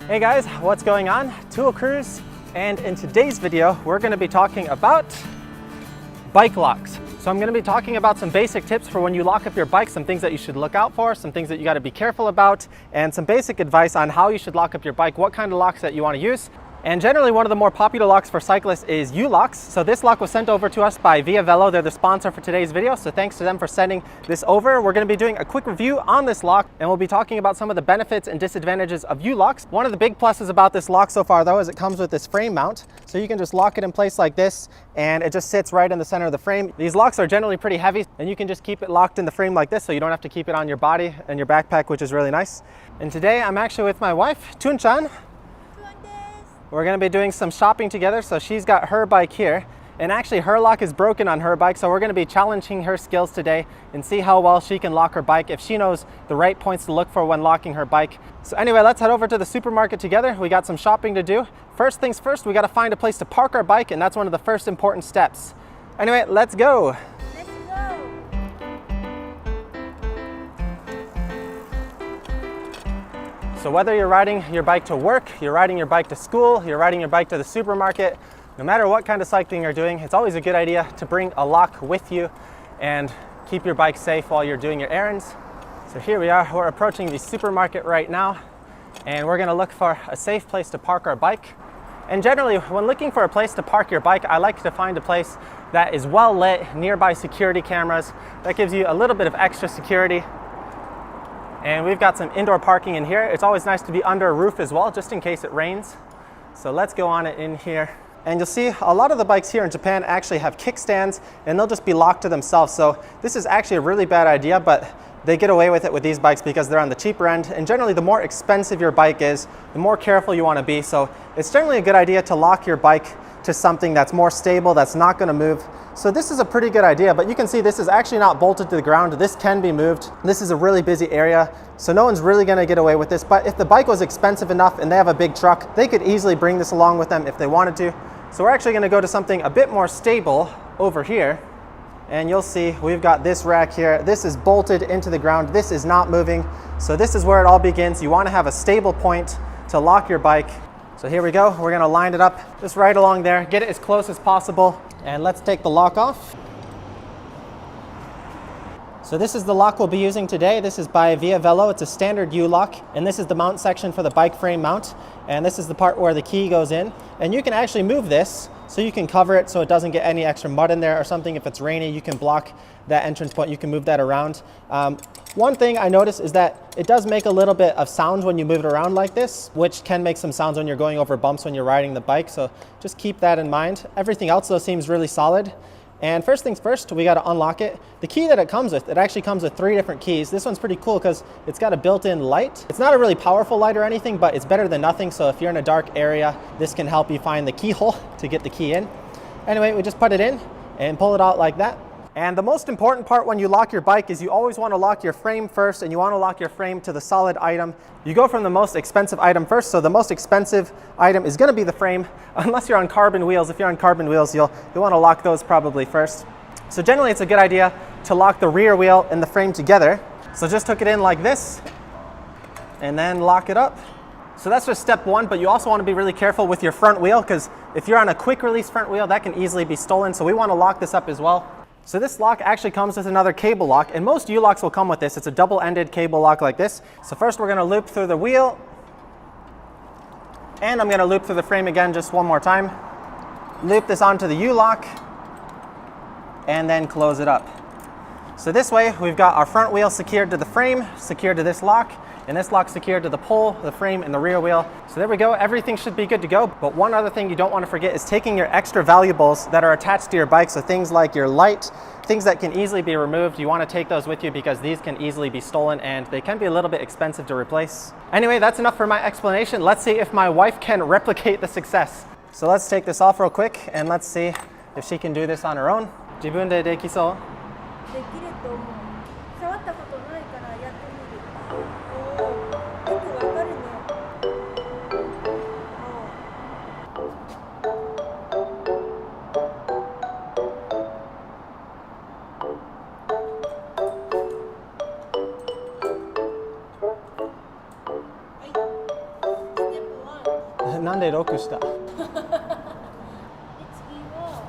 Hey guys, what's going on? Tool Cruise, and in today's video, we're going to be talking about bike locks. So I'm going to be talking about some basic tips for when you lock up your bike, some things that you should look out for, some things that you got to be careful about, and some basic advice on how you should lock up your bike, what kind of locks that you want to use. And generally one of the more popular locks for cyclists is U-locks. So this lock was sent over to us by Via Velo. They're the sponsor for today's video. So thanks to them for sending this over. We're going to be doing a quick review on this lock, and we'll be talking about some of the benefits and disadvantages of U-locks. One of the big pluses about this lock so far though is it comes with this frame mount. So you can just lock it in place like this and it just sits right in the center of the frame. These locks are generally pretty heavy and you can just keep it locked in the frame like this, so you don't have to keep it on your body and your backpack, which is really nice. And today I'm actually with my wife, Chun-chan. We're going to be doing some shopping together. So she's got her bike here, and actually her lock is broken on her bike. So we're going to be challenging her skills today and see how well she can lock her bike, if she knows the right points to look for when locking her bike. So anyway, let's head over to the supermarket together. We got some shopping to do. First things first, we got to find a place to park our bike, and that's one of the first important steps. Anyway, let's go. So whether you're riding your bike to work, you're riding your bike to school, you're riding your bike to the supermarket, no matter what kind of cycling you're doing, it's always a good idea to bring a lock with you and keep your bike safe while you're doing your errands. So here we are, we're approaching the supermarket right now, and we're gonna look for a safe place to park our bike. And generally, when looking for a place to park your bike, I like to find a place that is well lit, nearby security cameras. That gives you a little bit of extra security. And we've got some indoor parking in here. It's always nice to be under a roof as well, just in case it rains. So let's go on it in here. And you'll see a lot of the bikes here in Japan actually have kickstands, and they'll just be locked to themselves. So this is actually a really bad idea, but they get away with it with these bikes because they're on the cheaper end. And generally, the more expensive your bike is, the more careful you want to be. So it's generally a good idea to lock your bike to something that's more stable, that's not going to move. So this is a pretty good idea, but you can see this is actually not bolted to the ground. This can be moved. This is a really busy area, so no one's really going to get away with this. But if the bike was expensive enough and they have a big truck, they could easily bring this along with them if they wanted to. So we're actually going to go to something a bit more stable over here. And you'll see we've got this rack here. This is bolted into the ground. This is not moving. So this is where it all begins. You want to have a stable point to lock your bike. So here we go. We're going to line it up just right along there. Get it as close as possible. And let's take the lock off. So this is the lock we'll be using today. This is by Via Velo. It's a standard U-lock. And this is the mount section for the bike frame mount. And this is the part where the key goes in. And you can actually move this so you can cover it so it doesn't get any extra mud in there or something. If it's rainy, you can block that entrance point. You can move that around. One thing I noticed is that it does make a little bit of sound when you move it around like this, which can make some sounds when you're going over bumps when you're riding the bike. So just keep that in mind. Everything else though seems really solid. And first things first, we got to unlock it. The key that it comes with, it actually comes with 3 different keys. This one's pretty cool because it's got a built-in light. It's not a really powerful light or anything, but it's better than nothing. So if you're in a dark area, this can help you find the keyhole to get the key in. Anyway, we just put it in and pull it out like that. And the most important part when you lock your bike is you always want to lock your frame first, and you want to lock your frame to the solid item. You go from the most expensive item first, so the most expensive item is going to be the frame, unless you're on carbon wheels. If you're on carbon wheels, you'll want to lock those probably first. So generally it's a good idea to lock the rear wheel and the frame together. So just hook it in like this and then lock it up. So that's just step 1, but you also want to be really careful with your front wheel, because if you're on a quick release front wheel, that can easily be stolen. So we want to lock this up as well. So this lock actually comes with another cable lock, and most U-locks will come with this. It's a double-ended cable lock like this. So first we're going to loop through the wheel, and I'm going to loop through the frame again just one more time. Loop this onto the U-lock, and then close it up. So this way we've got our front wheel secured to the frame, secured to this lock, and this lock secured to the pole, the frame, and the rear wheel. So there we go, everything should be good to go. But one other thing you don't want to forget is taking your extra valuables that are attached to your bike. So things like your light, things that can easily be removed, you want to take those with you because these can easily be stolen and they can be a little bit expensive to replace. Anyway, that's enough for my explanation. Let's see if my wife can replicate the success. So let's take this off real quick and let's see if she can do this on her own. 自分でできそう?できると思う。触ったことないからやってみる。おお、よくわかるね。はい。ステップなんで6した？で次は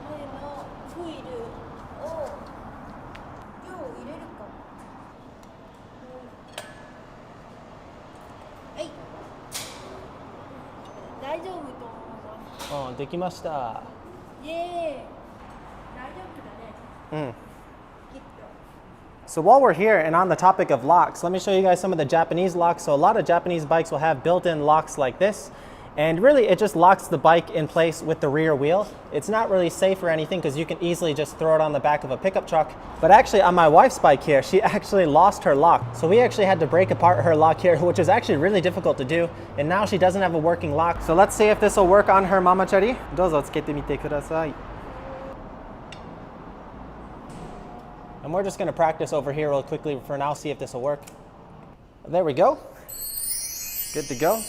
前のフイルを量を入れるか。はい。大丈夫と思います。できました。イエーイ。大丈夫だね。うん。きっと。So while we're here and on the topic of locks, let me show you guys some of the Japanese locks. So a lot of Japanese bikes will have built-in locks like this. And really it just locks the bike in place with the rear wheel. It's not really safe or anything because you can easily just throw it on the back of a pickup truck. But actually on my wife's bike here, she actually lost her lock. So we actually had to break apart her lock here, which is actually really difficult to do. And now she doesn't have a working lock. So let's see if this will work on her mamachari. どうぞつけてみてください。And we're just going to practice over here real quickly for now, see if this will work. There we go. Good to go.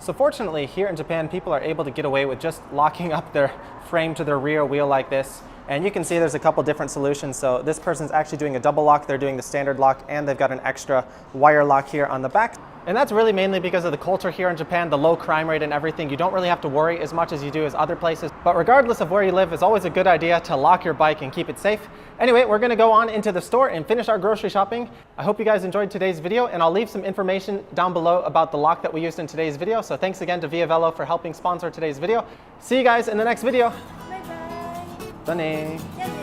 So fortunately, here in Japan, people are able to get away with just locking up their frame to their rear wheel like this. And you can see there's a couple different solutions. So this person's actually doing a double lock, they're doing the standard lock, and they've got an extra wire lock here on the back. And that's really mainly because of the culture here in Japan, the low crime rate and everything. You don't really have to worry as much as you do as other places. But regardless of where you live, it's always a good idea to lock your bike and keep it safe. Anyway, we're gonna go on into the store and finish our grocery shopping. I hope you guys enjoyed today's video, and I'll leave some information down below about the lock that we used in today's video. So thanks again to Via Velo for helping sponsor today's video. See you guys in the next video. バイバイ。だねー。じゃあね。